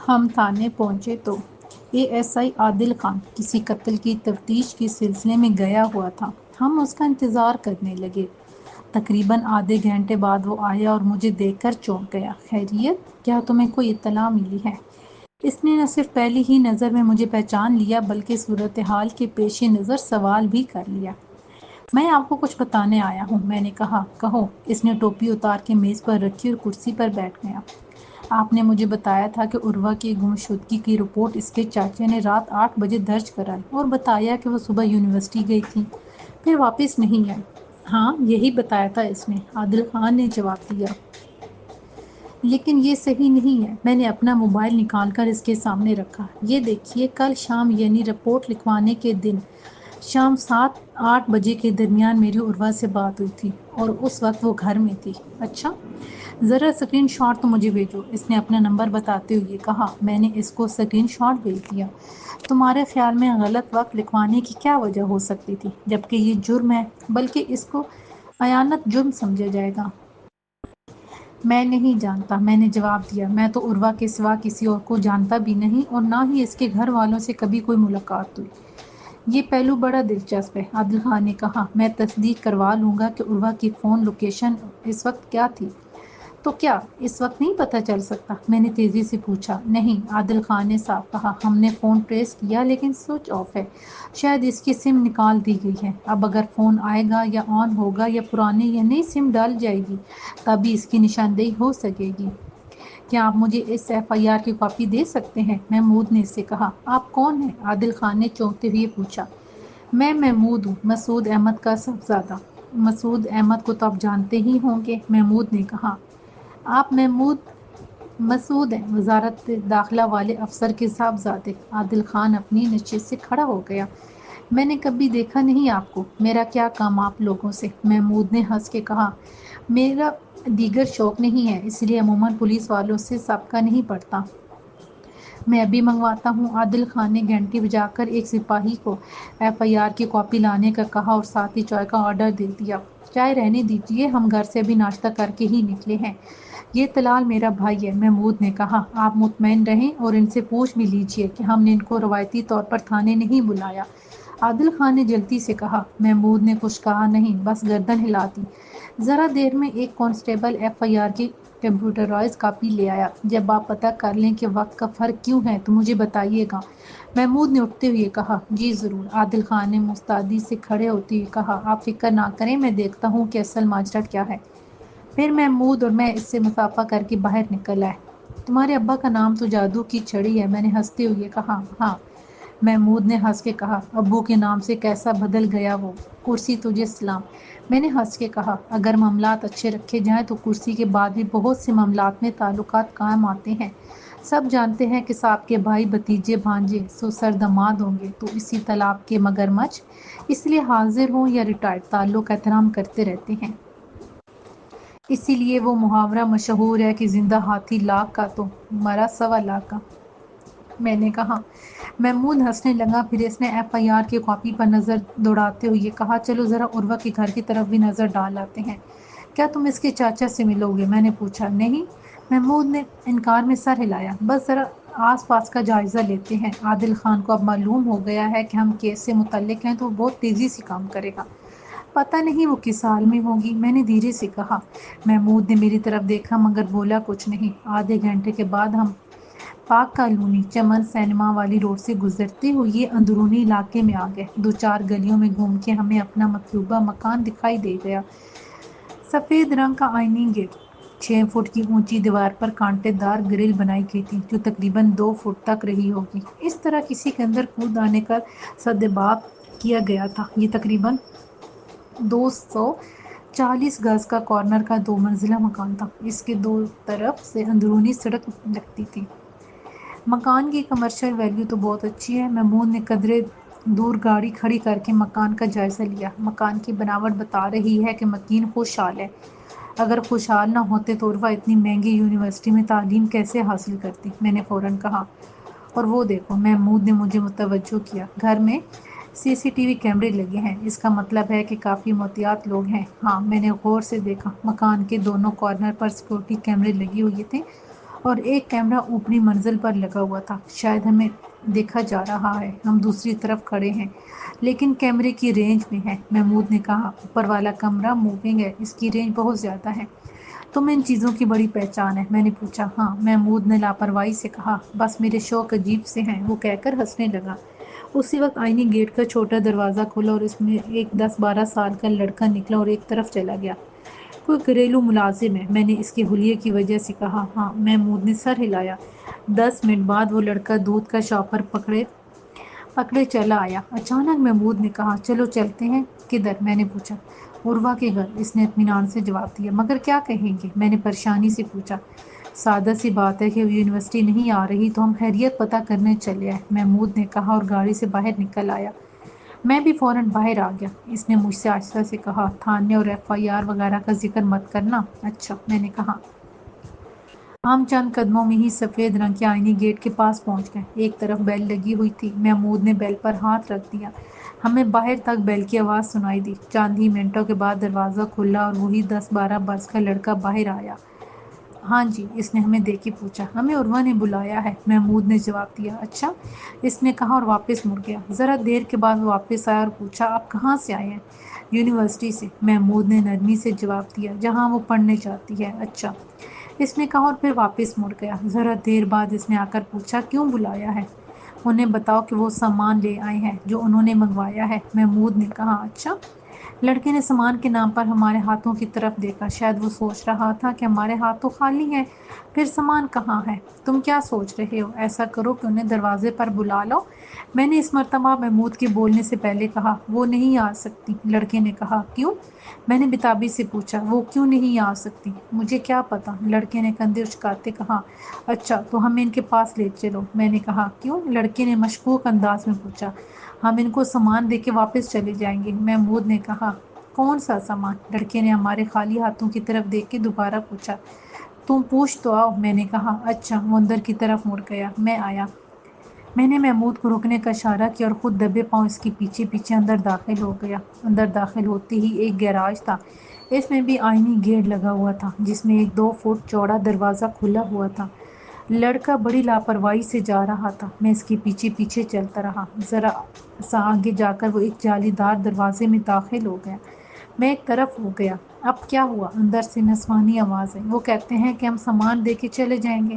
ہم تھانے پہنچے تو ASI عادل خان کسی قتل کی تفتیش کے سلسلے میں گیا ہوا تھا۔ ہم اس کا انتظار کرنے لگے۔ تقریباً آدھے گھنٹے بعد وہ آیا اور مجھے دیکھ کر چونک گیا۔ خیریت؟ کیا تمہیں کوئی اطلاع ملی ہے؟ اس نے نہ صرف پہلی ہی نظر میں مجھے پہچان لیا بلکہ صورتحال کے پیش نظر سوال بھی کر لیا۔ میں آپ کو کچھ بتانے آیا ہوں، میں نے کہا۔ کہو۔ اس نے ٹوپی اتار کے میز پر رکھی اور کرسی پر بیٹھ گیا۔ آپ نے مجھے بتایا تھا کہ عروہ کی گمشدگی کی رپورٹ اس کے چاچا نے رات 8 بجے درج کرائی اور بتایا کہ وہ صبح یونیورسٹی گئی تھی، پھر واپس نہیں آئی۔ ہاں، یہی بتایا تھا اس نے، عادل خان نے جواب دیا۔ لیکن یہ صحیح نہیں ہے۔ میں نے اپنا موبائل نکال کر اس کے سامنے رکھا۔ یہ دیکھیے، کل شام یعنی رپورٹ لکھوانے کے دن شام 7-8 بجے کے درمیان میری عروہ سے بات ہوئی تھی اور اس وقت وہ گھر میں تھی۔ اچھا، ذرا اسکرین شاٹ تو مجھے بھیجو، اس نے اپنا نمبر بتاتے ہوئے کہا۔ میں نے اس کو اسکرین شاٹ بھیج دیا۔ تمہارے خیال میں غلط وقت لکھوانے کی کیا وجہ ہو سکتی تھی، جبکہ یہ جرم ہے، بلکہ اس کو خیانت جرم سمجھا جائے گا؟ میں نہیں جانتا، میں نے جواب دیا۔ میں تو عروہ کے سوا کسی اور کو جانتا بھی نہیں اور نہ ہی اس کے گھر والوں سے کبھی کوئی ملاقات ہوئی۔ یہ پہلو بڑا دلچسپ ہے، عادل خان نے کہا۔ میں تصدیق کروا لوں گا کہ عروہ کی فون لوکیشن اس وقت کیا تھی۔ تو کیا اس وقت نہیں پتہ چل سکتا؟ میں نے تیزی سے پوچھا۔ نہیں، عادل خان نے صاف کہا۔ ہم نے فون ٹریس کیا لیکن سوئچ آف ہے۔ شاید اس کی سم نکال دی گئی ہے۔ اب اگر فون آئے گا یا آن ہوگا یا پرانی یا نئی سم ڈال جائے گی تبھی اس کی نشاندہی ہو سکے گی۔ کیا آپ مجھے اس FIR کی کاپی دے سکتے ہیں؟ محمود نے اس سے کہا۔ آپ کون ہیں؟ عادل خان نے چونکتے ہوئے پوچھا۔ میں محمود ہوں، مسعود احمد کا صاحبزادہ۔ مسعود احمد کو تو آپ جانتے ہی ہوں گے، محمود نے کہا۔ آپ مسعود ہیں، وزارت داخلہ والے افسر کے صاحبزادے۔ عادل خان اپنی نشست سے کھڑا ہو گیا۔ میں نے کبھی دیکھا نہیں آپ کو۔ میرا کیا کام آپ لوگوں سے؟ محمود نے ہنس کے کہا۔ میرا دیگر شوق نہیں ہے، اس لیے عموماً پولیس والوں سے سابقہ نہیں پڑتا۔ میں ابھی منگواتا ہوں۔ عادل خان نے گھنٹی بجا کر ایک سپاہی کو FIR کی کاپی لانے کا کہا اور ساتھ ہی چائے کا آرڈر دے دیا۔ چائے رہنے دیجیے، ہم گھر سے ابھی ناشتہ کر کے ہی نکلے ہیں۔ یہ طلال میرا بھائی ہے، محمود نے کہا۔ آپ مطمئن رہیں اور ان سے پوچھ بھی لیجیے کہ ہم نے ان کو روایتی طور پر تھانے نہیں بلایا، عادل خان نے جلدی سے کہا۔ محمود نے کچھ کہا نہیں، بس گردن ہلا دی۔ ذرا دیر میں ایک کانسٹیبل FIR کی کمپیوٹرائز کاپی لے آیا۔ جب آپ پتہ کر لیں کہ وقت کا فرق کیوں ہے تو مجھے بتائیے گا، محمود نے اٹھتے ہوئے کہا۔ جی ضرور، عادل خان نے مستعدی سے کھڑے ہوتے ہوئے کہا۔ آپ فکر نہ کریں، میں دیکھتا ہوں کہ اصل ماجرا کیا ہے۔ پھر محمود اور میں اس سے مصافحہ کر کے باہر نکل آئے۔ تمہارے ابا کا نام تو جادو کی چھڑی ہے، میں نے ہنستے ہوئے کہا۔ ہاں، محمود نے ہنس کے کہا۔ ابو کے نام سے کیسا بدل گیا وہ۔ کرسی تجھے سلام، میں نے ہنس کے کہا۔ اگر معاملات اچھے رکھے جائیں تو کرسی کے بعد بھی بہت سے معاملات میں تعلقات کام آتے ہیں۔ سب جانتے ہیں کہ صاحب کے بھائی بھتیجے بھانجے سو سر داماد ہوں گے تو اسی تالاب کے مگرمچھ، اس لیے حاضر ہوں یا ریٹائرڈ تعلق احترام کرتے رہتے ہیں۔ اسی لیے وہ محاورہ مشہور ہے کہ زندہ ہاتھی لاکھ کا تو مرا 1.25 کا، میں نے کہا۔ محمود ہنسنے لگا، پھر اس نے FIR کی کاپی پر نظر دوڑاتے ہوئے کہا۔ چلو ذرا عروہ کے گھر کی طرف بھی نظر ڈال آتے ہیں۔ کیا تم اس کے چاچا سے ملو گے؟ میں نے پوچھا۔ نہیں، محمود نے انکار میں سر ہلایا، بس ذرا آس پاس کا جائزہ لیتے ہیں۔ عادل خان کو اب معلوم ہو گیا ہے کہ ہم کیس سے متعلق ہیں تو وہ بہت تیزی سے کام کرے گا۔ پتہ نہیں وہ کس حال میں ہوگی، میں نے دھیرے سے کہا۔ محمود نے میری طرف دیکھا مگر بولا کچھ نہیں۔ آدھے گھنٹے کے بعد ہم پاک کالونی چمن سینما والی روڈ سے گزرتے ہوئے اندرونی علاقے میں آ گئے۔ 2-4 گلیوں میں گھوم کے ہمیں اپنا مطلوبہ مکان دکھائی دے گیا۔ سفید رنگ کا آئینی گیٹ، 6 فٹ کی اونچی دیوار پر کانٹے دار گرل بنائی گئی تھی جو تقریباً 2 فٹ تک رہی ہوگی۔ اس طرح کسی کے اندر کود آنے کا سدباب کیا گیا تھا۔ یہ تقریباً 240 گز کا کارنر کا 2 منزلہ مکان تھا۔ اس کے 2 طرف سے اندرونی سڑک لگتی تھی۔ مکان کی کمرشل ویلیو تو بہت اچھی ہے۔ محمود نے قدرے دور گاڑی کھڑی کر کے مکان کا جائزہ لیا۔ مکان کی بناوٹ بتا رہی ہے کہ مکین خوشحال ہے۔ اگر خوشحال نہ ہوتے تو عروہ اتنی مہنگی یونیورسٹی میں تعلیم کیسے حاصل کرتی، میں نے فوراً کہا۔ اور وہ دیکھو، محمود نے مجھے متوجہ کیا، گھر میں CCTV کیمرے لگے ہیں، اس کا مطلب ہے کہ کافی محتاط لوگ ہیں۔ ہاں، میں نے غور سے دیکھا، مکان کے دونوں کارنر پر سیکورٹی کیمرے لگے ہوئے تھے اور ایک کیمرہ اوپری منزل پر لگا ہوا تھا۔ شاید ہمیں دیکھا جا رہا ہے۔ ہم دوسری طرف کھڑے ہیں لیکن کیمرے کی رینج میں ہے۔ محمود نے کہا، اوپر والا کمرہ موونگ ہے، اس کی رینج بہت زیادہ ہے۔ تمہیں ان چیزوں کی بڑی پہچان ہے؟ میں نے پوچھا۔ ہاں، محمود نے لاپرواہی سے کہا، بس میرے شوق عجیب سے ہیں۔ وہ کہہ کر ہنسنے لگا۔ اسی وقت آئینی گیٹ کا چھوٹا دروازہ کھلا اور اس میں ایک 10-12 سال کا لڑکا نکلا اور ایک طرف چلا گیا۔ کوئی گھریلو ملازم ہے؟ میں نے اس کے حلیے کی وجہ سے کہا۔ ہاں، محمود نے سر ہلایا۔ 10 منٹ بعد وہ لڑکا دودھ کا شاپر پکڑے چلا آیا۔ اچانک محمود نے کہا، چلو چلتے ہیں۔ کدھر؟ میں نے پوچھا۔ عروہ کے گھر، اس نے اطمینان سے جواب دیا۔ مگر کیا کہیں گے؟ میں نے پریشانی سے پوچھا۔ سادہ سی بات ہے کہ وہ یونیورسٹی نہیں آ رہی تو ہم خیریت پتہ کرنے چلے آئے، محمود نے کہا اور گاڑی سے باہر نکل آیا۔ میں بھی فوراً باہر آ گیا۔ اس نے مجھ سے آہستہ سے کہا، تھانے اور FIR وغیرہ کا ذکر مت کرنا۔ اچھا، میں نے کہا۔ ہم چند قدموں میں ہی سفید رنگ کے آئینی گیٹ کے پاس پہنچ گئے۔ ایک طرف بیل لگی ہوئی تھی۔ محمود نے بیل پر ہاتھ رکھ دیا۔ ہمیں باہر تک بیل کی آواز سنائی دی۔ چند ہی منٹوں کے بعد دروازہ کھلا اور وہی 10-12 برس کا لڑکا باہر آیا۔ ہاں جی، اس نے ہمیں دیکھ کے پوچھا۔ ہمیں عروہ نے بلایا ہے، محمود نے جواب دیا۔ اچھا، اس نے کہا اور واپس مڑ گیا۔ ذرا دیر کے بعد وہ واپس آیا اور پوچھا، آپ کہاں سے آئے ہیں؟ یونیورسٹی سے، محمود نے نرمی سے جواب دیا، جہاں وہ پڑھنے جاتی ہے۔ اچھا، اس نے کہا اور پھر واپس مڑ گیا۔ ذرا دیر بعد اس نے آ کر پوچھا، کیوں بلایا ہے؟ انہیں بتاؤ کہ وہ سامان لے آئے ہیں جو انہوں نے منگوایا ہے، محمود نے کہا۔ اچھا۔ لڑکے نے سامان کے نام پر ہمارے ہاتھوں کی طرف دیکھا۔ شاید وہ سوچ رہا تھا کہ ہمارے ہاتھ تو خالی ہیں، پھر سامان کہاں ہے؟ تم کیا سوچ رہے ہو؟ ایسا کرو کہ انہیں دروازے پر بلا لو، میں نے اس مرتبہ محمود کے بولنے سے پہلے کہا۔ وہ نہیں آ سکتی، لڑکے نے کہا۔ کیوں؟ میں نے بتابی سے پوچھا۔ وہ کیوں نہیں آ سکتی؟ مجھے کیا پتا، لڑکے نے کندھے اچکاتے کہا۔ اچھا، تو ہمیں ان کے پاس لے چلو، میں نے کہا۔ کیوں؟ لڑکے نے مشکوک انداز میں پوچھا۔ ہم ان کو سامان دے کے واپس چلے جائیں گے، محمود نے کہا۔ کون سا سامان؟ لڑکے نے ہمارے خالی ہاتھوں کی طرف دیکھ کے دوبارہ پوچھا۔ تم پوچھ تو آؤ، میں نے کہا۔ اچھا، وہ اندر کی طرف مڑ گیا۔ میں آیا۔ میں نے محمود کو رکنے کا اشارہ کیا اور خود دبے پاؤں اس کے پیچھے پیچھے اندر داخل ہو گیا۔ اندر داخل ہوتے ہی ایک گیراج تھا۔ اس میں بھی آئینی گیٹ لگا ہوا تھا جس میں ایک 2 فٹ چوڑا دروازہ کھلا ہوا تھا۔ لڑکا بڑی لاپرواہی سے جا رہا تھا۔ میں اس کے پیچھے پیچھے چلتا رہا۔ ذرا سا آگے جا کر وہ ایک جالی دار دروازے میں داخل ہو گیا۔ میں ایک طرف ہو گیا۔ اب کیا ہوا؟ اندر سے نسوانی آواز ہے۔ وہ کہتے ہیں کہ ہم سامان دے کے چلے جائیں گے۔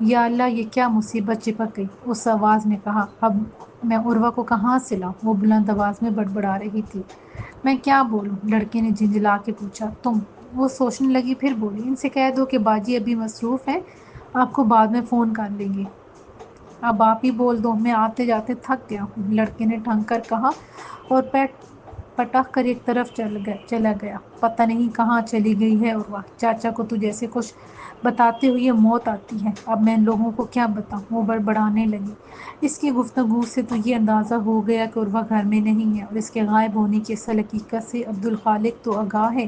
یا اللہ، یہ کیا مصیبت چپک گئی، اس آواز نے کہا۔ اب میں عروہ کو کہاں سے لاؤں؟ وہ بلند آواز میں بڑبڑا رہی تھی۔ میں کیا بولوں؟ لڑکے نے جھنجھلا کے پوچھا۔ تم؟ وہ سوچنے لگی، پھر بولی، ان سے کہہ دو کہ باجی ابھی مصروف ہیں، آپ کو بعد میں فون کر لیں گے۔ اب آپ ہی بول دو، میں آتے جاتے تھک گیا ہوں، لڑکے نے ٹھنک کر کہا اور پٹک کر ایک طرف چلا گیا۔ پتہ نہیں کہاں چلی گئی ہے عروہ، چاچا کو تو جیسے کچھ بتاتے ہوئے موت آتی ہے۔ اب میں ان لوگوں کو کیا بتاؤں؟ وہ بڑبڑانے لگی۔ اس کی گفتگو سے تو یہ اندازہ ہو گیا کہ عروہ گھر میں نہیں ہے اور اس کے غائب ہونے کی اصل حقیقت سے عبدالخالق تو آگاہ ہے،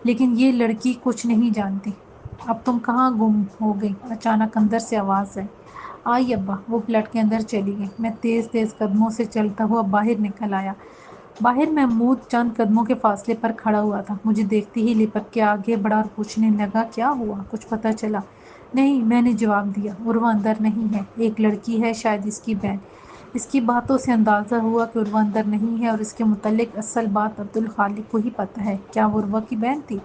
لیکن یہ لڑکی کچھ نہیں جانتی۔ اب تم کہاں گم ہو گئی؟ اچانک اندر سے آواز آئی۔ آئی ابا۔ وہ پلٹ کے اندر چلی گئی۔ میں تیز تیز قدموں سے چلتا ہوا باہر نکل آیا۔ باہر محمود چند قدموں کے فاصلے پر کھڑا ہوا تھا۔ مجھے دیکھتے ہی لپک کے آگے بڑھا اور پوچھنے لگا، کیا ہوا؟ کچھ پتہ چلا؟ نہیں، میں نے جواب دیا، عروہ اندر نہیں ہے، ایک لڑکی ہے، شاید اس کی بہن۔ اس کی باتوں سے اندازہ ہوا کہ عروہ اندر نہیں ہے اور اس کے متعلق اصل بات عبدالخالق کو ہی پتہ ہے۔ کیا وہ عروہ کی بہن تھی؟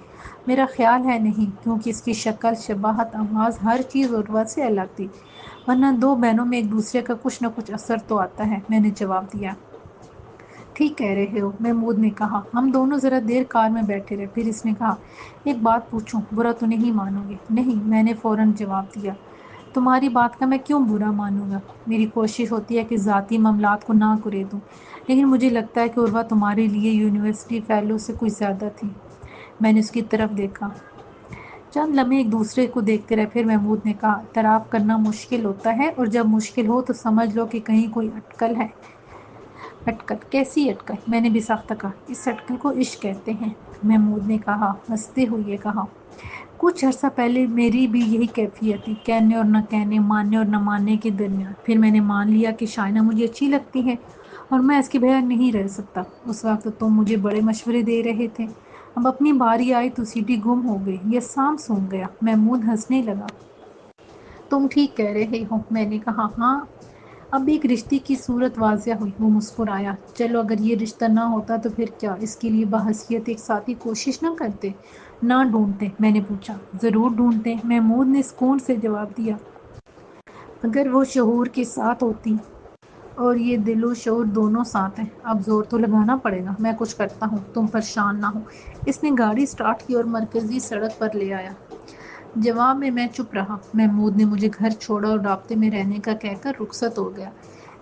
میرا خیال ہے نہیں، کیونکہ اس کی شکل، شباہت، آواز، ہر چیز عروہ سے الگ تھی، ورنہ 2 بہنوں میں ایک دوسرے کا کچھ نہ کچھ اثر تو آتا ہے، میں نے جواب دیا۔ ٹھیک کہہ رہے ہو، محمود نے کہا۔ ہم دونوں ذرا دیر کار میں بیٹھے رہے، پھر اس نے کہا، ایک بات پوچھوں؟ برا تو نہیں مانو گے؟ نہیں، میں نے فوراً جواب دیا۔ تمہاری بات کا میں کیوں برا مانوں گا؟ میری کوشش ہوتی ہے کہ ذاتی معاملات کو نہ کرے دوں، لیکن مجھے لگتا ہے کہ عروہ تمہارے لیے یونیورسٹی فیلو سے کچھ زیادہ تھی۔ میں نے اس کی طرف دیکھا۔ چند لمحے ایک دوسرے کو دیکھتے رہے، پھر محمود نے کہا، اعتراف کرنا مشکل ہوتا ہے، اور جب مشکل ہو تو سمجھ لو کہ کہیں کوئی اٹکل ہے۔ اٹکل؟ کیسی اٹکل؟ میں نے بھی ساختہ کہا۔ اس اٹکل کو عشق کہتے ہیں، محمود نے کہا، ہنستے ہوئے کہا۔ کچھ عرصہ پہلے میری بھی یہی کیفیت تھی، کہنے اور نہ کہنے، ماننے اور نہ ماننے کے درمیان۔ پھر میں نے مان لیا کہ شائنہ مجھے اچھی لگتی ہے اور میں اس کے بغیر نہیں رہ سکتا۔ اس وقت تم مجھے بڑے مشورے دے رہے تھے، اب اپنی باری آئی تو سیٹی گم ہو گئی، یہ سانپ سونگھ گیا۔ محمود ہنسنے لگا۔ تم ٹھیک کہہ رہے ہو، میں نے کہا۔ ہاں، اب ایک رشتے کی صورت واضح ہوئی۔ وہ مسکرایا۔ چلو اگر یہ رشتہ نہ ہوتا تو پھر کیا؟ اس کے لیے بحیثیت ایک ساتھی کوشش نہ کرتے؟ نہ ڈھونڈتے؟ میں نے پوچھا۔ ضرور ڈھونڈتے، محمود نے سکون سے جواب دیا، اگر وہ شعور کے ساتھ ہوتی، اور یہ دل و شعور دونوں ساتھ ہیں۔ اب زور تو لگانا پڑے گا، میں کچھ کرتا ہوں، تم پریشان نہ ہو۔ اس نے گاڑی سٹارٹ کی اور مرکزی سڑک پر لے آیا۔ جواب میں چپ رہا۔ محمود نے مجھے گھر چھوڑا اور رابطے میں رہنے کا کہہ کر رخصت ہو گیا۔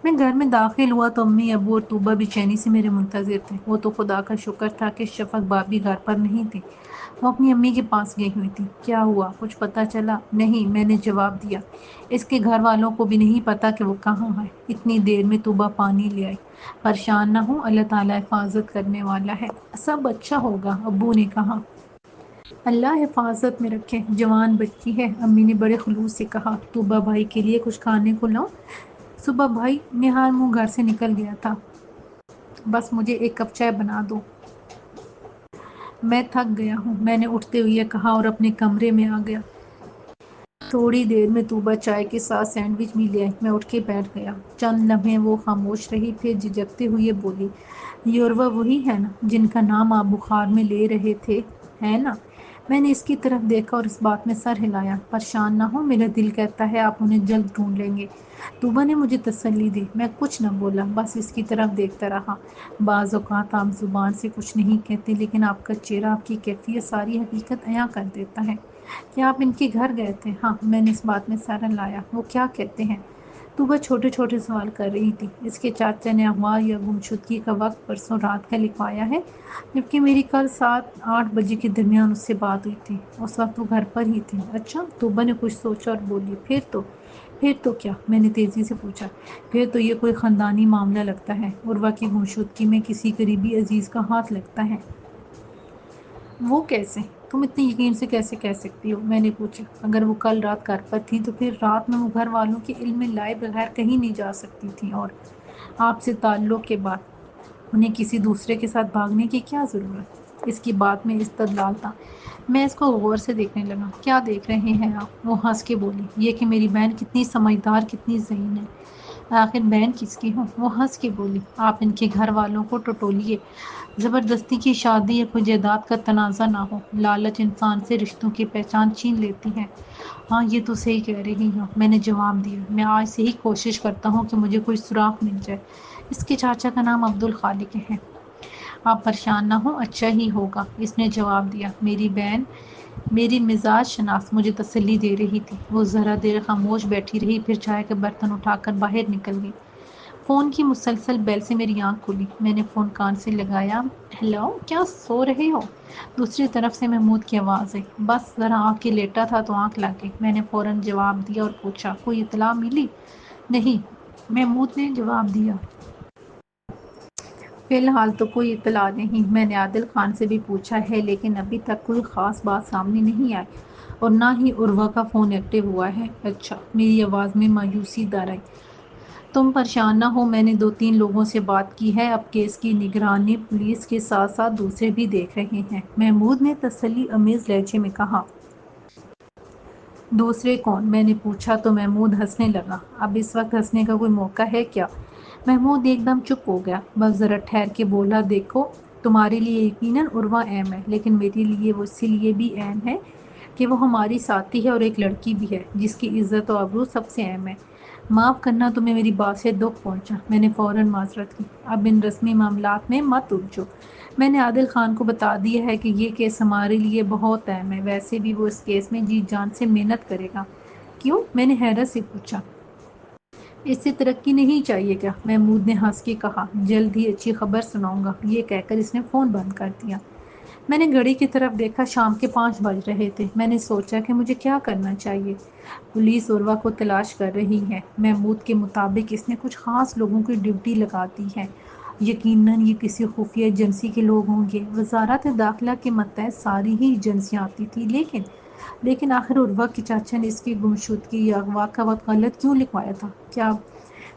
میں گھر میں داخل ہوا تو امی، ابو اور طوبا بے چینی سے میرے منتظر تھے۔ وہ تو خدا کا شکر تھا کہ شفق بھابھی گھر پر نہیں تھی، وہ اپنی امی کے پاس گئی ہوئی تھی۔ کیا ہوا؟ کچھ پتہ چلا؟ نہیں، میں نے جواب دیا۔ اس کے گھر والوں کو بھی نہیں پتا کہ وہ کہاں ہے۔ اتنی دیر میں طوبا پانی لے آئی۔ پریشان نہ ہو، اللہ تعالیٰ حفاظت کرنے والا ہے، سب اچھا ہوگا، ابو نے کہا۔ اللہ حفاظت میں رکھے، جوان بچی ہے، امی نے بڑے خلوص سے کہا۔ طوبا بھائی کے لیے کچھ کھانے کو لاؤں؟ صبح بھائی نہار منہ گھر سے نکل گیا تھا، بس مجھے ایک کپ چائے بنا دو، میں تھک گیا ہوں، میں نے اٹھتے ہوئے کہا اور اپنے کمرے میں آ گیا۔ تھوڑی دیر میں طوبا چائے کے ساتھ سینڈوچ بھی لے آئی۔ میں اٹھ کے بیٹھ گیا۔ چند لمحے وہ خاموش رہی، پھر جھجکتے ہوئے بولی، یوروا وہی ہے نا جن کا نام آپ بخار میں لے رہے تھے، ہے نا؟ میں نے اس کی طرف دیکھا اور اس بات میں سر ہلایا۔ پریشان نہ ہو، میرا دل کہتا ہے آپ انہیں جلد ڈھونڈ لیں گے۔ طوبا نے مجھے تسلی دی۔ میں کچھ نہ بولا، بس اس کی طرف دیکھتا رہا۔ بعض اوقات آپ زبان سے کچھ نہیں کہتے، لیکن آپ کا چہرہ، آپ کی کیفیت ساری حقیقت عیاں کر دیتا ہے۔ کیا آپ ان کے گھر گئے تھے؟ ہاں، میں نے اس بات میں سر ہلایا۔ وہ کیا کہتے ہیں؟ طوبا چھوٹے چھوٹے سوال کر رہی تھی۔ اس کے چاچا نے اغوا یا گمشدگی کا وقت پرسوں رات کا لکھوایا ہے، جبکہ میری کل 7-8 بجے کے درمیان اس سے بات ہوئی تھی۔ اس وقت وہ گھر پر ہی تھی۔ اچھا، طوبا نے کچھ سوچا اور بولی، پھر تو کیا؟ میں نے تیزی سے پوچھا۔ پھر تو یہ کوئی خاندانی معاملہ لگتا ہے، عروہ کی گمشدگی میں کسی قریبی عزیز کا ہاتھ لگتا ہے۔ وہ کیسے؟ تم اتنے یقین سے کیسے کہہ سکتی ہو؟ میں نے پوچھا۔ اگر وہ کل رات گھر پر تھیں تو پھر رات میں وہ گھر والوں کے علم میں لائے بغیر کہیں نہیں جا سکتی تھیں، اور آپ سے تعلق کے بعد انہیں کسی دوسرے کے ساتھ بھاگنے کی کیا ضرورت؟ اس کی بات میں استدلال تھا۔ میں اس کو غور سے دیکھنے لگا۔ کیا دیکھ رہے ہیں آپ؟ وہ ہنس کے بولی، یہ کہ میری بہن کتنی سمجھدار، کتنی ذہین ہے۔ آخر بہن کس کی ہوں؟ وہ ہنس کے بولی، آپ ان کے گھر والوں کو ٹٹولیے، زبردستی کی شادی یا کوئی جائیداد کا تنازع نہ ہو۔ لالچ انسان سے رشتوں کی پہچان چھین لیتی ہے۔ ہاں، یہ تو صحیح کہہ رہی ہوں، میں نے جواب دیا۔ میں آج سے ہی کوشش کرتا ہوں کہ مجھے کوئی سراغ مل جائے۔ اس کے چاچا کا نام عبدالخالق ہے۔ آپ پریشان نہ ہوں، اچھا ہی ہوگا، اس نے جواب دیا۔ میری بہن، میری مزاج شناس مجھے تسلی دے رہی تھی۔ وہ ذرا دیر خاموش بیٹھی رہی، پھر چائے کا برتن اٹھا کر باہر نکل گئی۔ فون کی مسلسل بیل سے میری آنکھ کھلی۔ میں نے فون کان سے لگایا۔ ہیلو، کیا سو رہے ہو؟ دوسری طرف سے محمود کی آواز آئی۔ بس ذرا آنکھ کے لیٹا تھا تو آنکھ لگ گئی، میں نے فوراً جواب دیا اور پوچھا، کوئی اطلاع ملی؟ نہیں، محمود نے جواب دیا، فی الحال تو کوئی اطلاع نہیں۔ میں نے عادل خان سے بھی پوچھا ہے، لیکن ابھی تک کوئی خاص بات سامنے نہیں آئی، اور نہ ہی عروہ کا فون ایکٹیو ہوا ہے۔ اچھا، میری آواز میں مایوسی در آئی۔ تم پریشان نہ ہو، میں نے 2-3 لوگوں سے بات کی ہے، اب کیس کی نگرانی پولیس کے ساتھ ساتھ دوسرے بھی دیکھ رہے ہیں، محمود نے تسلی آمیز لہجے میں کہا۔ دوسرے کون؟ میں نے پوچھا تو محمود ہنسنے لگا۔ اب اس وقت ہنسنے کا کوئی موقع ہے کیا؟ محمود ایک دم چپ ہو گیا، بس ذرا ٹھہر کے بولا، دیکھو، تمہارے لیے یقیناً عروہ اہم ہے، لیکن میرے لیے وہ اسی لیے بھی اہم ہے کہ وہ ہماری ساتھی ہے اور ایک لڑکی بھی ہے جس کی عزت و آبرو سب سے اہم ہے۔ معاف کرنا، تمہیں میری بات سے دکھ پہنچا۔ میں نے فوراً معذرت کی۔ اب ان رسمی معاملات میں مت الجھو، میں نے عادل خان کو بتا دیا ہے کہ یہ کیس ہمارے لیے بہت اہم ہے، ویسے بھی وہ اس کیس میں جی جان سے محنت کرے گا۔ کیوں؟ میں نے حیرت سے پوچھا۔ اس سے ترقی نہیں چاہیے کیا؟ محمود نے ہنس کے کہا، جلد ہی اچھی خبر سناؤں گا۔ یہ کہہ کر اس نے فون بند کر دیا۔ میں نے گھڑی کی طرف دیکھا، شام کے 5 بج رہے تھے۔ میں نے سوچا کہ مجھے کیا کرنا چاہیے۔ پولیس عروہ کو تلاش کر رہی ہے، محمود کے مطابق اس نے کچھ خاص لوگوں کی ڈیوٹی لگا دی ہے، یقیناً یہ کسی خفیہ ایجنسی کے لوگ ہوں گے۔ وزارت داخلہ کے ماتحت ساری ہی ایجنسیاں آتی تھی، لیکن آخر عروہ کے چاچا نے اس کی گمشدگی یا اغوا کا وقت غلط کیوں لکھوایا تھا؟ کیا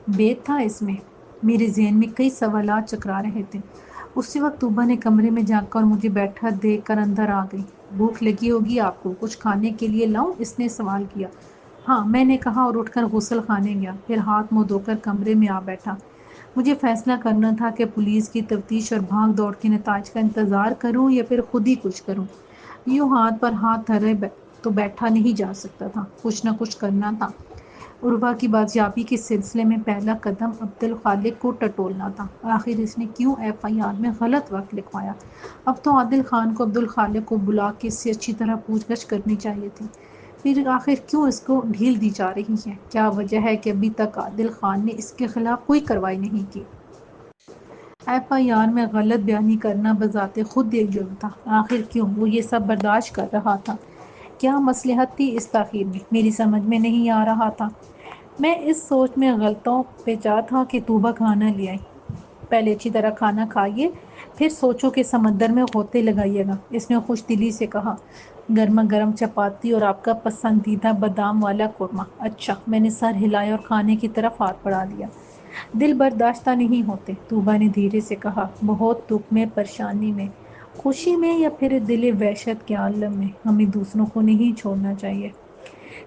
بید تھا اس میں؟ میرے ذہن میں کئی سوالات چکرا رہے تھے۔ اسی وقت طوبا نے کمرے میں جھانک کر مجھے بیٹھا دیکھ کر اندر آ گئی۔ بھوک لگی ہوگی آپ کو، کچھ کھانے کے لیے لاؤں؟ اس نے سوال کیا۔ ہاں، میں نے کہا اور اٹھ کر غسل خانے گیا، پھر ہاتھ منہ دھو کر کمرے میں آ بیٹھا۔ مجھے فیصلہ کرنا تھا کہ پولیس کی تفتیش اور بھاگ دوڑ کے نتائج کا انتظار کروں یا پھر خود ہی کچھ کروں۔ یوں ہاتھ پر ہاتھ دھرے تو بیٹھا نہیں جا سکتا تھا، کچھ نہ کچھ کرنا تھا۔ عروبہ کی بازیابی کے سلسلے میں پہلا قدم عبدالخالق کو ٹٹولنا تھا۔ آخر اس نے کیوں ایف آئی آر میں غلط وقت لکھوایا؟ اب تو عادل خان کو عبدالخالق کو بلا کے اس سے اچھی طرح پوچھ گچھ کرنی چاہیے تھی۔ پھر آخر کیوں اس کو ڈھیل دی جا رہی ہے؟ کیا وجہ ہے کہ ابھی تک عادل خان نے اس کے خلاف کوئی کارروائی نہیں کی؟ ایف آئی آر میں غلط بیانی کرنا بذات خود ایک جرم تھا۔ آخر کیوں وہ یہ سب برداشت کر رہا تھا؟ کیا مصلحت تھی اس تاخیر میں؟ میری سمجھ میں نہیں آ رہا تھا۔ میں اس سوچ میں غلطوں پہ جا تھا کہ طوبہ کھانا لے آئی۔ پہلے اچھی طرح کھانا کھائیے، پھر سوچو کہ سمندر میں غوطے لگائیے گا، اس نے خوش دلی سے کہا۔ گرما گرم چپاتی اور آپ کا پسندیدہ بادام والا قورمہ۔ اچھا، میں نے سر ہلایا اور کھانے کی طرف ہاتھ بڑھا لیا۔ دل برداشتہ نہیں ہوتے، طوبہ نے دھیرے سے کہا، بہت دکھ میں، پریشانی میں، خوشی میں یا پھر دل وحشت کے عالم میں ہمیں دوسروں کو نہیں چھوڑنا چاہیے۔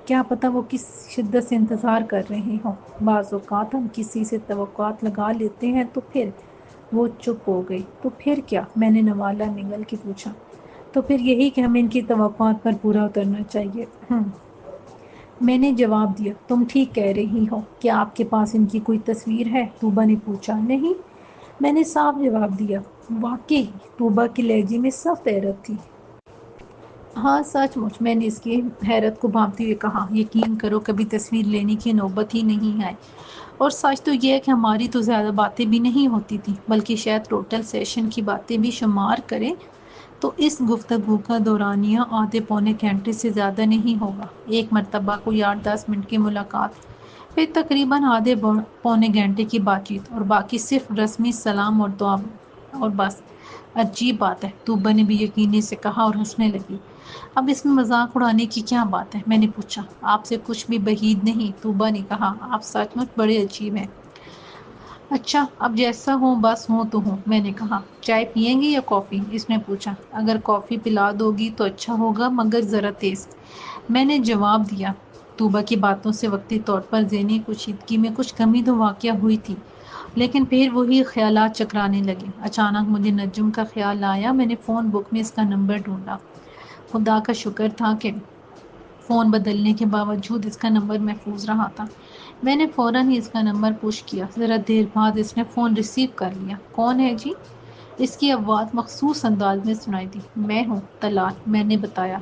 کیا پتہ وہ کس شدت سے انتظار کر رہے ہوں۔ بعض اوقات ہم کسی سے توقعات لگا لیتے ہیں تو پھر وہ چپ ہو گئی تو پھر کیا؟ میں نے نوالہ نگل کے پوچھا۔ تو پھر یہی کہ ہمیں ان کی توقعات پر پورا اترنا چاہیے۔ میں نے جواب دیا، تم ٹھیک کہہ رہی ہو۔ کیا آپ کے پاس ان کی کوئی تصویر ہے؟ طوبہ نے پوچھا۔ نہیں، میں نے صاف جواب دیا۔ واقعی؟ طوبہ کے لہجے میں سخت حیرت تھی۔ ہاں سچ مچ، میں نے اس کی حیرت کو بھانپتے ہوئے کہا، یقین کرو کبھی تصویر لینے کی نوبت ہی نہیں آئی، اور سچ تو یہ ہے کہ ہماری تو زیادہ باتیں بھی نہیں ہوتی تھیں، بلکہ شاید ٹوٹل سیشن کی باتیں بھی شمار کریں تو اس گفتگو کا دورانیہ آدھے پونے گھنٹے سے زیادہ نہیں ہوگا۔ ایک مرتبہ کوئی 8-10 منٹ کی ملاقات، پھر تقریباً آدھے پونے گھنٹے کی بات چیت، اور باقی صرف رسمی سلام اور دعا اور بس۔ عجیب بات ہے، طوبہ نے بھی یقینی سے کہا اور ہنسنے لگی۔ اب اس میں مذاق اڑانے کی کیا بات ہے؟ میں نے پوچھا۔ آپ سے کچھ بھی بعید نہیں، طوبہ نے کہا، آپ سچ مچ بڑے عجیب ہیں۔ اچھا، اب جیسا ہوں بس ہوں تو ہوں، میں نے کہا۔ چائے پئیں گے یا کافی؟ اس نے پوچھا۔ اگر کافی پلا دو گی تو اچھا ہوگا، مگر ذرا تیز، میں نے جواب دیا۔ طوبہ کی باتوں سے وقتی طور پر ذہنی کشیدگی میں کچھ کمی تو واقع ہوئی تھی، لیکن پھر وہی خیالات چکرانے لگے۔ اچانک مجھے نجم کا خیال آیا۔ میں نے فون بک میں اس کا نمبر ڈھونڈا۔ خدا کا شکر تھا کہ فون بدلنے کے باوجود اس کا نمبر محفوظ رہا تھا۔ میں نے فوراً ہی اس کا نمبر پش کیا۔ ذرا دیر بعد اس نے فون ریسیو کر لیا۔ کون ہے جی؟ اس کی آواز مخصوص انداز میں سنائی دی۔ میں ہوں طلال، میں نے بتایا۔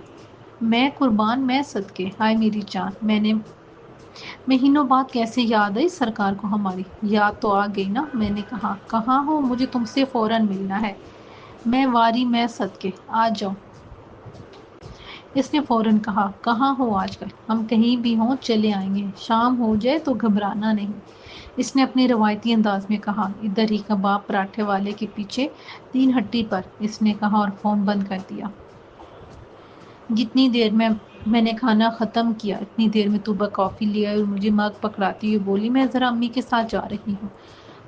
میں قربان، میں صدقے، ہائے میری جان، میں نے مہینوں بعد کیسے یاد آئی سرکار کو ہماری؟ یاد تو آ گئی نا، میں نے کہا۔ کہاں ہو؟ مجھے تم سے فوراً ملنا ہے۔ میں واری، میں صدقے، آ جاؤ۔ اس نے فوراً کہا۔ کہاں ہو آج کل؟ ہم کہیں بھی ہوں چلے آئیں گے، شام ہو جائے تو گھبرانا نہیں، اس نے اپنے روایتی انداز میں کہا۔ ادھر ہی کباب پراٹھے والے کے پیچھے 3 ہٹی پر، اس نے کہا اور فون بند کر دیا۔ جتنی دیر میں نے کھانا ختم کیا، اتنی دیر میں طوبہ کافی لے آئی اور مجھے مگ پکڑاتی ہوئی بولی، میں ذرا امی کے ساتھ جا رہی ہوں،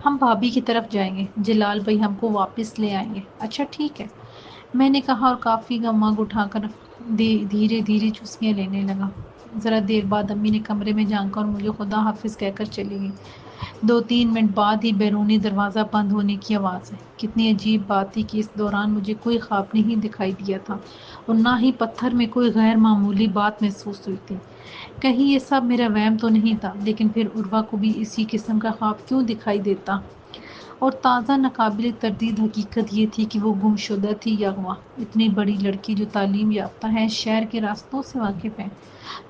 ہم بھابھی کی طرف جائیں گے، جلال بھائی ہم کو واپس لے آئیں گے۔ اچھا ٹھیک ہے، میں نے کہا اور کافی کا مگ اٹھا کر دھیرے دھیرے چسکیاں لینے لگا۔ ذرا دیر بعد امی نے کمرے میں جھانکا اور مجھے خدا حافظ کہہ کر چلی گئی۔ 2-3 منٹ بعد ہی بیرونی دروازہ بند ہونے کی آواز آئی۔ کتنی عجیب بات تھی کہ اس دوران مجھے کوئی خواب نہیں دکھائی دیا تھا اور نہ ہی پتھر میں کوئی غیر معمولی بات محسوس ہوئی تھی۔ کہیں یہ سب میرا وہم تو نہیں تھا؟ لیکن پھر عروہ کو بھی اسی قسم کا خواب کیوں دکھائی دیتا؟ اور تازہ ناقابل تردید حقیقت یہ تھی کہ وہ گم شدہ تھی یا اغوا۔ اتنی بڑی لڑکی جو تعلیم یافتہ ہے، شہر کے راستوں سے واقف ہے،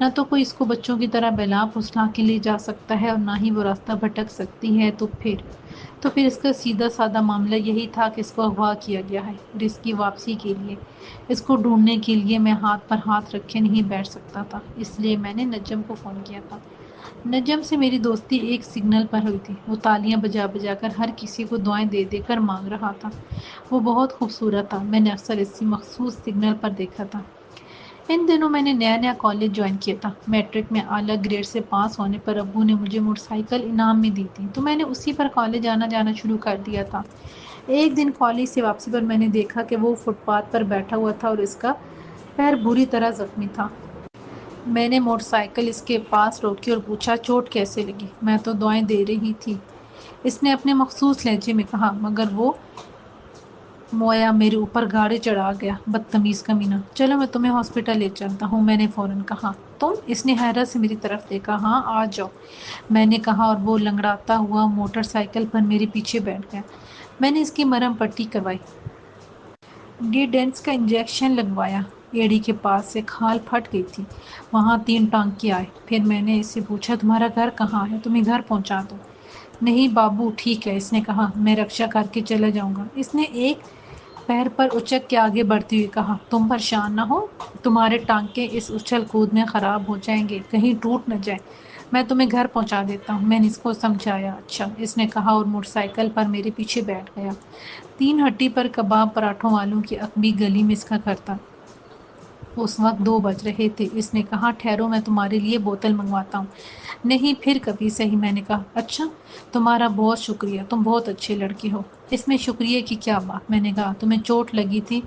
نہ تو کوئی اس کو بچوں کی طرح بہلا پھسلا کے لے جا سکتا ہے اور نہ ہی وہ راستہ بھٹک سکتی ہے، تو پھر اس کا سیدھا سادہ معاملہ یہی تھا کہ اس کو اغوا کیا گیا ہے اور اس کی واپسی کے لیے، اس کو ڈھونڈنے کے لیے میں ہاتھ پر ہاتھ رکھے نہیں بیٹھ سکتا تھا۔ اس لیے میں نے نجم کو فون کیا تھا۔ نجم سے میری دوستی ایک سگنل پر ہوئی تھی۔ وہ تالیاں بجا بجا کر ہر کسی کو دعائیں دے دے کر مانگ رہا تھا۔ وہ بہت خوبصورت تھا، میں نے اکثر اسی مخصوص سگنل پر دیکھا تھا۔ ان دنوں میں نے نیا کالج جوائن کیا تھا۔ میٹرک میں اعلیٰ گریڈ سے پاس ہونے پر ابو نے مجھے موٹر سائیکل انعام میں دی تھی، تو میں نے اسی پر کالج آنا جانا شروع کر دیا تھا۔ ایک دن کالج سے واپسی پر میں نے دیکھا کہ وہ فٹ پاتھ پر بیٹھا ہوا تھا اور اس کا پیر بری طرح زخمی تھا۔ میں نے موٹر سائیکل اس کے پاس روکی اور پوچھا چوٹ کیسے لگی؟ میں تو دعائیں دے رہی تھی، اس نے اپنے مخصوص لہجے میں کہا، مگر وہ مویا میرے اوپر گاڑی چڑھا گیا، بدتمیز کمینہ۔ چلو میں تمہیں ہاسپٹل لے چلتا ہوں، میں نے فوراً کہا۔ تم؟ اس نے حیرت سے میری طرف دیکھا۔ ہاں آ جاؤ، میں نے کہا، اور وہ لنگڑاتا ہوا موٹر سائیکل پر میرے پیچھے بیٹھ گیا۔ میں نے اس کی مرہم پٹی کروائی، ڈینٹس کا انجیکشن لگوایا۔ ایڑی کے پاس سے کھال پھٹ گئی تھی، وہاں 3 ٹانکے آئے۔ پھر میں نے اس سے پوچھا تمہارا گھر کہاں ہے؟ تمہیں گھر پہنچا دوں؟ نہیں بابو ٹھیک ہے، اس نے کہا، میں رکشا کر کے چلا جاؤں گا۔ اس نے ایک پیر پر اچک کے آگے بڑھتے ہوئے کہا، تم پریشان نہ ہو، تمہارے ٹانکے اس اچھل کود میں خراب ہو جائیں گے، کہیں ٹوٹ نہ جائے، میں تمہیں گھر پہنچا دیتا ہوں۔ میں نے اس کو سمجھایا۔ اچھا، اس نے کہا اور موٹر سائیکل پر میرے پیچھے بیٹھ گیا۔ 3 ہٹی پر کباب پراٹھوں والوں کی عقبی گلی میں اس کا گھر تھا۔ اس وقت 2 بج رہے تھے۔ اس نے کہا، ٹھہرو میں تمہارے لیے بوتل منگواتا ہوں۔ نہیں، پھر کبھی صحیح، میں نے کہا۔ اچھا، تمہارا بہت شکریہ، تم بہت اچھے لڑکی ہو۔ اس میں شکریہ کی کیا بات؟ میں نے کہا، تمہیں چوٹ لگی تھی،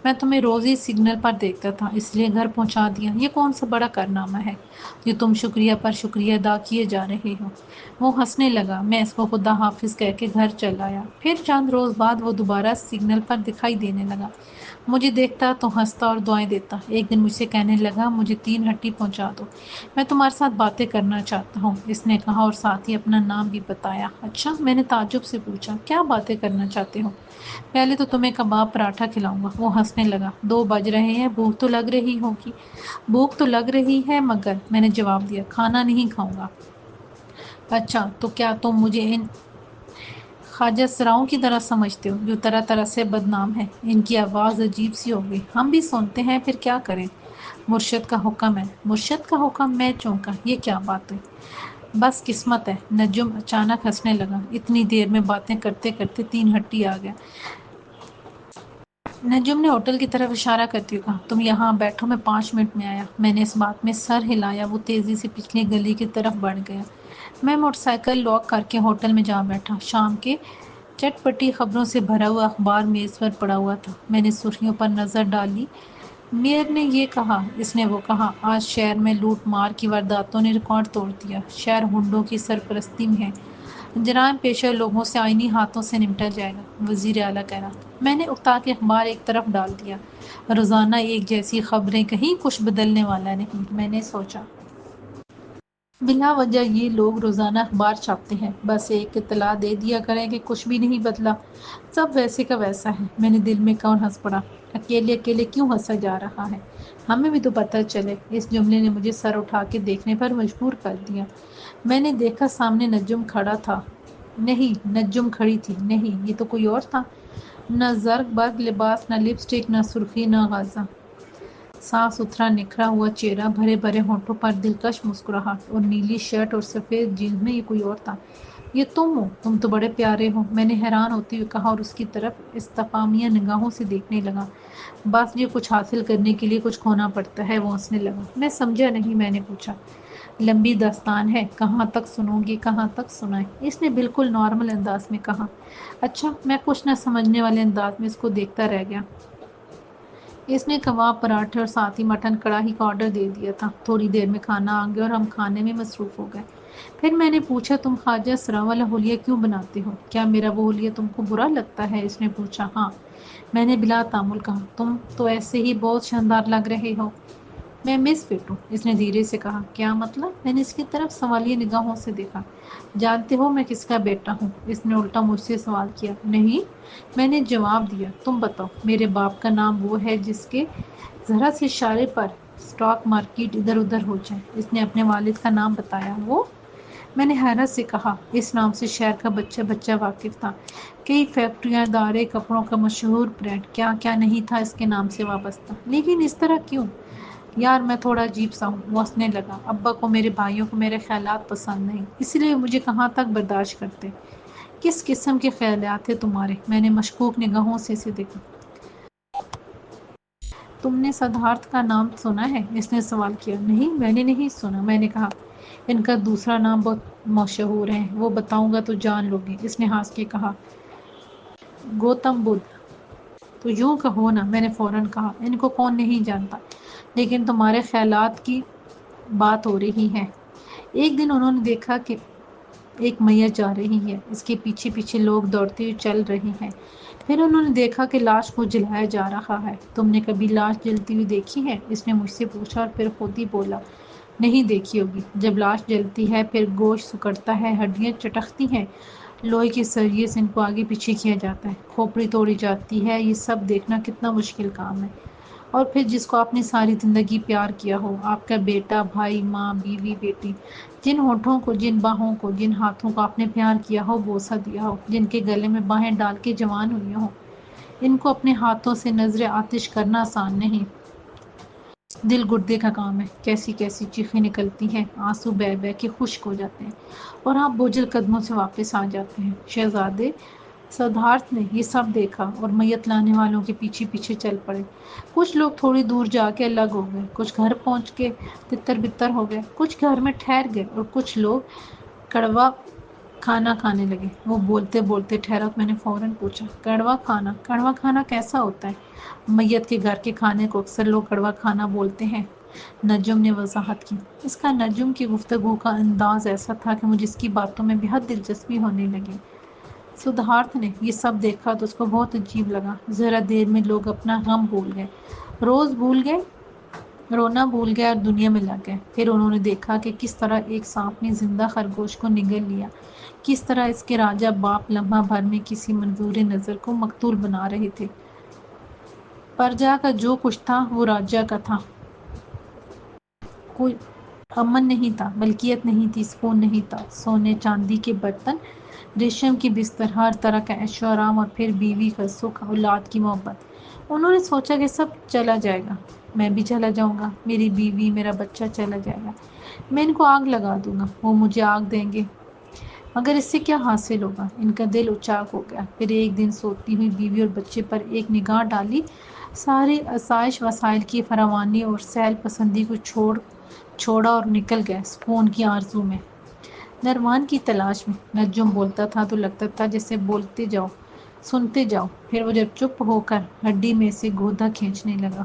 میں تمہیں روز ہی سگنل پر دیکھتا تھا، اس لیے گھر پہنچا دیا۔ یہ کون سا بڑا کارنامہ ہے جو تم شکریہ پر شکریہ ادا کیے جا رہے ہو؟ وہ ہنسنے لگا۔ میں اس کو خدا حافظ کہہ کے گھر چل آیا۔ پھر چند روز بعد وہ دوبارہ سگنل پر دکھائی دینے لگا، مجھے دیکھتا تو ہنستا اور دعائیں دیتا۔ ایک دن مجھ سے کہنے لگا، مجھے 3 ہٹی پہنچا دو، میں تمہارے ساتھ باتیں کرنا چاہتا ہوں، اس نے کہا، اور ساتھ ہی اپنا نام بھی بتایا۔ اچھا، میں نے تعجب سے پوچھا، کیا باتیں کرنا چاہتے ہو؟ پہلے تو تمہیں کباب پراٹھا کھلاؤں گا۔ وہ ہنسنے لگا۔ 2 بج رہے ہیں، بھوک تو لگ رہی ہوگی؟ بھوک تو لگ رہی ہے، مگر میں نے جواب دیا، کھانا نہیں کھاؤں گا۔ اچھا، تو کیا تم مجھے ان خواجہ سراؤں کی طرح سمجھتے ہو جو طرح طرح سے بدنام ہے؟ ان کی آواز عجیب سی ہو گئی۔ ہم بھی سنتے ہیں، پھر کیا کریں؟ مرشد کا حکم ہے۔ مرشد کا حکم؟ میں چونکا، یہ کیا بات ہے؟ بس قسمت ہے۔ نجم اچانک ہنسنے لگا۔ اتنی دیر میں باتیں کرتے کرتے 3 ہٹی آ گیا۔ نجم نے ہوٹل کی طرف اشارہ کرتے ہوئے کہا، تم یہاں بیٹھو، میں 5 منٹ میں آیا۔ میں نے اس بات میں سر ہلایا۔ وہ تیزی سے پچھلی گلی کی طرف بڑھ گیا۔ میں موٹر سائیکل لاک کر کے ہوٹل میں جا بیٹھا۔ شام کے چٹ پٹی خبروں سے بھرا ہوا اخبار میز پر پڑا ہوا تھا۔ میں نے سرخیوں پر نظر ڈالی۔ میئر نے یہ کہا، اس نے وہ کہا، آج شہر میں لوٹ مار کی وارداتوں نے ریکارڈ توڑ دیا، شہر ہنڈوں کی سرپرستی میں ہے، جرائم پیشہ لوگوں سے آئینی ہاتھوں سے نمٹا جائے گا، وزیر اعلیٰ کہہ رہا تھا۔ میں نے اکتا کے اخبار ایک طرف ڈال دیا۔ روزانہ ایک جیسی خبریں، کہیں کچھ بدلنے والا نہیں، میں نے سوچا۔ بلا وجہ یہ لوگ روزانہ اخبار چھاپتے ہیں، بس ایک اطلاع دے دیا کریں کہ کچھ بھی نہیں بدلا، سب ویسے کا ویسا ہے۔ میں نے دل میں کون ہنس پڑا، اکیلے اکیلے کیوں ہنسا جا رہا ہے؟ ہمیں بھی تو پتہ چلے۔ اس جملے نے مجھے سر اٹھا کے دیکھنے پر مجبور کر دیا۔ میں نے دیکھا، سامنے نجم کھڑا تھا۔ نہیں، نجم کھڑی تھی۔ نہیں، یہ تو کوئی اور تھا۔ نہ زرق برق لباس، نہ لپسٹک، نہ سرخی، نہ غازہ، صاف ستھرا نکھرا ہوا چہرہ، بھرے بھرے ہونٹوں پر دلکش مسکراہٹ، اور نیلی شرٹ اور سفید جینز میں یہ کوئی اور تھا۔ یہ تم ہو؟ تم تو بڑے پیارے ہو، میں نے حیران ہوتے ہوئے کہا اور اس کی طرف استفہامیہ نگاہوں سے دیکھنے لگا۔ بس یہ کچھ حاصل کرنے کے لیے کچھ کھونا پڑتا ہے، وہ ہنسنے لگا۔ میں سمجھا نہیں۔ میں نے پوچھا، لمبی داستان ہے، کہاں تک سنو گی، کہاں تک سنائیں؟ اس نے بالکل نارمل انداز میں کہا۔ اچھا، میں کچھ نہ سمجھنے والے انداز میں اس کو دیکھتا رہ گیا۔ اس نے کباب پراٹھے اور ساتھ ہی مٹن کڑاہی کا آرڈر دے دیا تھا۔ تھوڑی دیر میں کھانا آ گیا اور ہم کھانے میں مصروف ہو گئے۔ پھر میں نے پوچھا، تم خواجہ سراؤں والا حلیہ کیوں بناتے ہو؟ کیا میرا وہ حلیہ تم کو برا لگتا ہے؟ اس نے پوچھا۔ ہاں، میں نے بلا تامل کہا، تم تو ایسے ہی بہت شاندار لگ رہے ہو۔ میں مس فٹ ہوں، اس نے دھیرے سے کہا۔ کیا مطلب؟ میں نے اس کی طرف سوالیہ نگاہوں سے دیکھا۔ جانتے ہو میں کس کا بیٹا ہوں؟ اس نے الٹا مجھ سے سوال کیا۔ نہیں، میں نے جواب دیا۔ تم بتاؤ۔ میرے باپ کا نام وہ ہے جس کے ذرا سے اشارے پر اسٹاک مارکیٹ ادھر ادھر ہو جائے۔ اس نے اپنے والد کا نام بتایا۔ وہ؟ میں نے حیرت سے کہا۔ اس نام سے شہر کا بچہ بچہ واقف تھا، کئی فیکٹریاں، ادارے، کپڑوں کا مشہور برانڈ، کیا کیا نہیں تھا اس کے نام سے وابستہ، لیکن اس طرح کیوں؟ یار میں تھوڑا عجیب سا ہوں، وہ ہنسنے لگا۔ ابا کو، میرے بھائیوں کو میرے خیالات پسند نہیں، اس لیے مجھے کہاں تک برداشت کرتے۔ کس قسم کے خیالات تھے تمہارے؟ میں نے مشکوک نگاہوں سے اسے دیکھا۔ تم نے سدھارتھ کا نام سنا ہے؟ اس نے سوال کیا۔ نہیں، میں نے نہیں سنا، میں نے کہا۔ ان کا دوسرا نام بہت مشہور ہے، وہ بتاؤں گا تو جان لو گے، اس نے ہنس کے کہا، گوتم بدھ۔ تو یوں کہو نا، میں نے فوراً کہا، ان کو کون نہیں جانتا، لیکن تمہارے خیالات کی بات ہو رہی ہے۔ ایک دن انہوں نے دیکھا کہ ایک میت جا رہی ہے، اس کے پیچھے پیچھے لوگ دوڑتے ہوئے چل رہے ہیں۔ پھر انہوں نے دیکھا کہ لاش کو جلایا جا رہا ہے۔ تم نے کبھی لاش جلتی ہوئی دیکھی ہے؟ اس نے مجھ سے پوچھا اور پھر خود ہی بولا، نہیں دیکھی ہوگی۔ جب لاش جلتی ہے پھر گوشت سکڑتا ہے، ہڈیاں چٹکتی ہیں، لوہے کے سریے سے ان کو آگے پیچھے کیا جاتا ہے، کھوپڑی توڑی جاتی ہے، یہ سب دیکھنا کتنا مشکل کام ہے۔ اور پھر جس کو آپ نے ساری زندگی پیار کیا ہو، آپ کا بیٹا، بھائی، ماں، بیوی، بیٹی، جن ہونٹوں کو، جن باہوں کو، جن ہاتھوں کو آپ نے پیار کیا ہو، بوسہ دیا ہو، جن کے گلے میں باہیں ڈال کے جوان ہوئی ہوں، ان کو اپنے ہاتھوں سے نظر آتش کرنا آسان نہیں۔ دل گردے کا کام ہے۔ کیسی کیسی چیخیں نکلتی ہیں، آنسو بہہ بہہ کے خشک ہو جاتے ہیں اور آپ بوجھل قدموں سے واپس آ جاتے ہیں۔ شہزادے سدھارتھ نے یہ سب دیکھا اور میت لانے والوں کے پیچھے پیچھے چل پڑے۔ کچھ لوگ تھوڑی دور جا کے الگ ہو گئے، کچھ گھر پہنچ کے تتر بتر ہو گئے، کچھ گھر میں ٹھہر گئے اور کچھ لوگ کڑوا کھانا کھانے لگے۔ وہ بولتے بولتے ٹھہرا تو میں نے فوراً پوچھا، کڑوا کھانا؟ کڑوا کھانا کیسا ہوتا ہے؟ میت کے گھر کے کھانے کو اکثر لوگ کڑوا کھانا بولتے ہیں، نجم نے وضاحت کی۔ اس کا نجم کی گفتگو کا انداز ایسا تھا کہ مجھے اس کی باتوں میں بہت دلچسپی ہونے لگی۔ سدھارتھ نے یہ سب دیکھا تو اس کو بہت عجیب لگا۔ ذرا دیر میں لوگ اپنا غم بھول گئے، روز بھول گئے، رونا بھول گئے اور دنیا میں لگ گئے۔ پھر انہوں نے دیکھا کہ کس طرح ایک سانپ نے زندہ خرگوش کو نگل لیا، کس طرح اس کے راجہ باپ لمحہ بھر میں کسی منظور نظر کو مقتول بنا رہے تھے۔ پرجا کا جو کچھ تھا وہ راجہ کا تھا۔ کوئی امن نہیں تھا، ملکیت نہیں تھی، سکون نہیں تھا۔ سونے چاندی کے برتن، ریشم کی بستر، ہر طرح کا عیش و آرام اور پھر بیوی کا سکھ، اولاد کی محبت۔ انہوں نے سوچا کہ سب چلا جائے گا، میں بھی چلا جاؤں گا، میری بیوی، میرا بچہ چلا جائے گا، میں ان کو آگ لگا دوں گا، وہ مجھے آگ دیں گے، مگر اس سے کیا حاصل ہوگا؟ ان کا دل اچاک ہو گیا۔ پھر ایک دن سوتی ہوئی بیوی اور بچے پر ایک نگاہ ڈالی، سارے آسائش وسائل کی فراوانی اور سیل پسندی کو چھوڑا اور نکل گئے سکون کی آرزو میں، نروان کی تلاش میں۔ نجم بولتا تھا تو لگتا تھا جیسے بولتے جاؤ، سنتے جاؤ، پھر وہ جب چپ ہو کر ہڈی میں سے گودا کھینچنے لگا